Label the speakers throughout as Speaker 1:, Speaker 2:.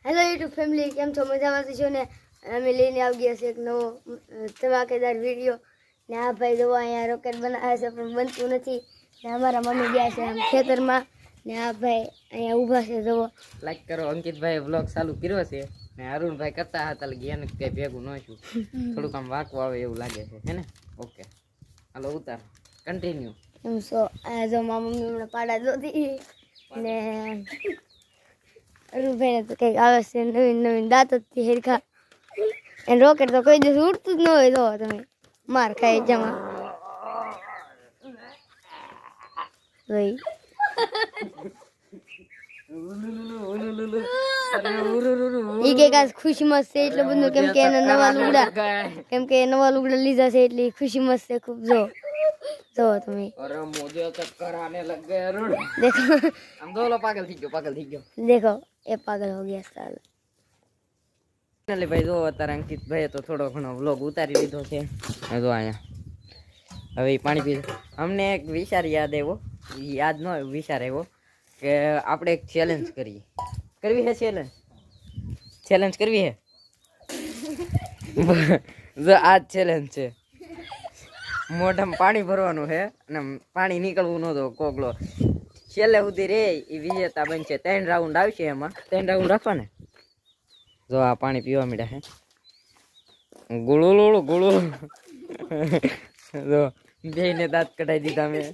Speaker 1: Hello YouTube family, કેમ છો? મજામાં છો ને? અમે લઈને આવી ગયા છે એક નવો ધમાકેદાર વિડીયો ને આ ભાઈ જોવા અહીંયા રોકેટ બનાવે છે પણ બનતું નથી ને અમારા મમ્મી ગયા છે આમ ખેતરમાં ને આ ભાઈ અહીંયા ઊભા છે. જોવો,
Speaker 2: લાઈક કરો. અંકિતભાઈ વ્લોગ ચાલુ કર્યો છે ને અરુણભાઈ કરતા હતા એટલે એને કઈ ભેગું ન છું, થોડુંક આમ વાંકું આવે એવું લાગે છે હે ને? ઓકે, હાલો ઉતાર, કન્ટિન્યુ.
Speaker 1: એમ સો આ જો મારા મમ્મી હમણાં પાડા જોતી ને અરુણભાઈને તો કંઈક આવે છે નવીન નવીન દાંતથી હેરખા. એને રોકેટ તો કોઈ દિવસ ઉડતું જ ન હોય. જો તમે માર ખાઈ જમા ભાઈ ઈ કે કાસ ખુશીમાં છે એટલે બધું, કેમ કે એના નવા લુગડા લીધા છે એટલે ખુશીમાં છે ખૂબ. જો તમે
Speaker 2: અરે મોજે ચક્કર આને લગ ગए अरुण,
Speaker 1: देखो
Speaker 2: हम दोनों पागल થઈ ગયો.
Speaker 1: देखो ये पागल हो गया साल.
Speaker 2: એટલે ભાઈ જો અત્યારે અંકિતભાઈ તો થોડો ઘણો વ્લોગ ઉતારી લીધો છે. જો અહીંયા હવે પાણી પી. અમને એક વિચાર યાદ આવ્યો, યાદ ન વિચાર આવ્યો કે આપણે એક ચેલેન્જ કરવી છે. ચેલેન્જ કરવી છે. જો આ ચેલેન્જ છે, મોઢામાં પાણી ભરવાનું છે અને પાણી નીકળવું નહોતો કોગળો છેલ્લે સુધી રે એ વિજેતા બનશે. 3 રાઉન્ડ આવશે, એમાં 3 રાઉન્ડ રાખવાને. જો આ પાણી પીવા મીડા છે, ગુળું જો બેને દાંત કઢાઈ દીધા મેં.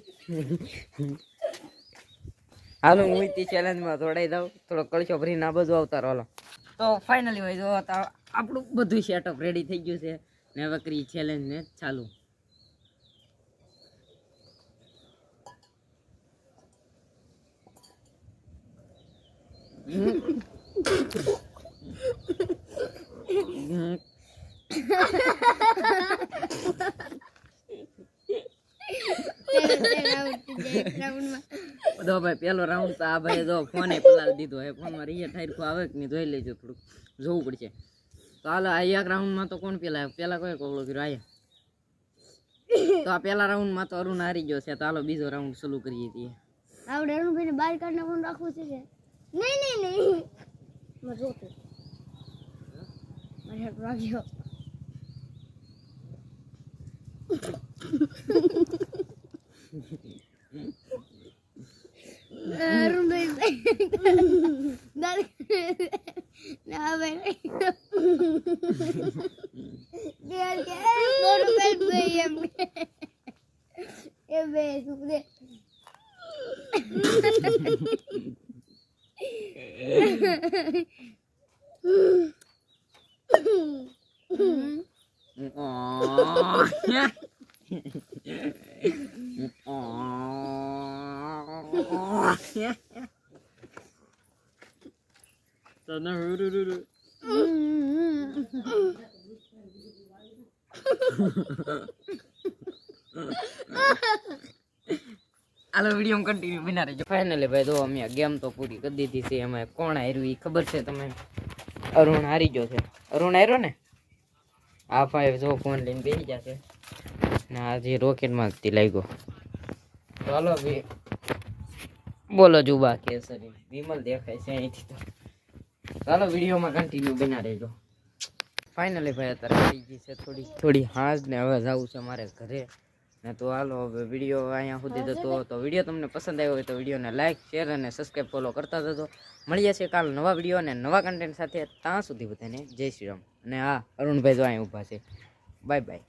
Speaker 2: હાલો હું તી ચેલેન્જમાં જોડાઈ દઉં, થોડો કળશો ભરીને આ બધું અવતારો. હાલો તો ફાઇનલી ભાઈ જો આપણું બધું સેટઅપ રેડી થઈ ગયું છે ને હવે કરી ચેલેન્જને ચાલુ. તો ભાઈ પેલો રાઉન્ડ તો આ ભાઈ જો ફોને પલાળી દીધો હે. ફોનમાં રીએ ઠાયરખું આવે કે નહીં જોઈ લેજો, થોડુંક જોવું પડશે. તો હાલો આ એક રાઉન્ડમાં તો કોણ પેલા કોઈ કોગળો કર્યો? આયા તો આ પેલા રાઉન્ડમાં તો અરુણ હારી ગયો છે. તો હાલો બીજો રાઉન્ડ શરૂ કરીએ છીએ.
Speaker 1: આવડે અરુણભાઈને બહાર કાઢીને ફોન રાખવું છે કે નહીં? મારે જોતું મારે હાથ રાખ્યો. અરુણભાઈ ના ભાઈ એ બે સુપરે
Speaker 2: હાલો વિડીયો કન્ટિન્યુ બના રહેજો. ફાઇનલી ભાઈ જો અમે ગેમ તો પૂરી કરી દીધી છે. એમાં કોણ હાર્યું એ ખબર છે તમને? અરુણ હારી ગયો છે. અરુણ હાર્યો ને? આ ભાઈ જો ફોન લઈને બેસી જશે ને આજે રોકેટમાં જ લાગ્યો. તો હાલો ભાઈ બોલો જુબા કેસરી વિમલ દેખાય છે અહીંથી. તો ચાલો વિડીયોમાં કન્ટિન્યુ બના રહેજો. ફાઇનલી ભાઈ અત્યારે થઈ ગઈ છે થોડી હાજ ને હવે જવું છે મારે ઘરે ને. તો હાલો હવે વિડીયો અહીંયા સુધી જતો. તો વિડીયો તમને પસંદ આવ્યો હોય તો વિડીયોને લાઇક, શેર અને સબસ્ક્રાઈબ ફોલો કરતા જતો. મળીએ છીએ કાલ નવા વિડીયો અને નવા કન્ટેન્ટ સાથે. ત્યાં સુધી બધાને જય શ્રી રામ. અને હા, અરુણભાઈ જો અહીં ઊભા છે. Bye bye.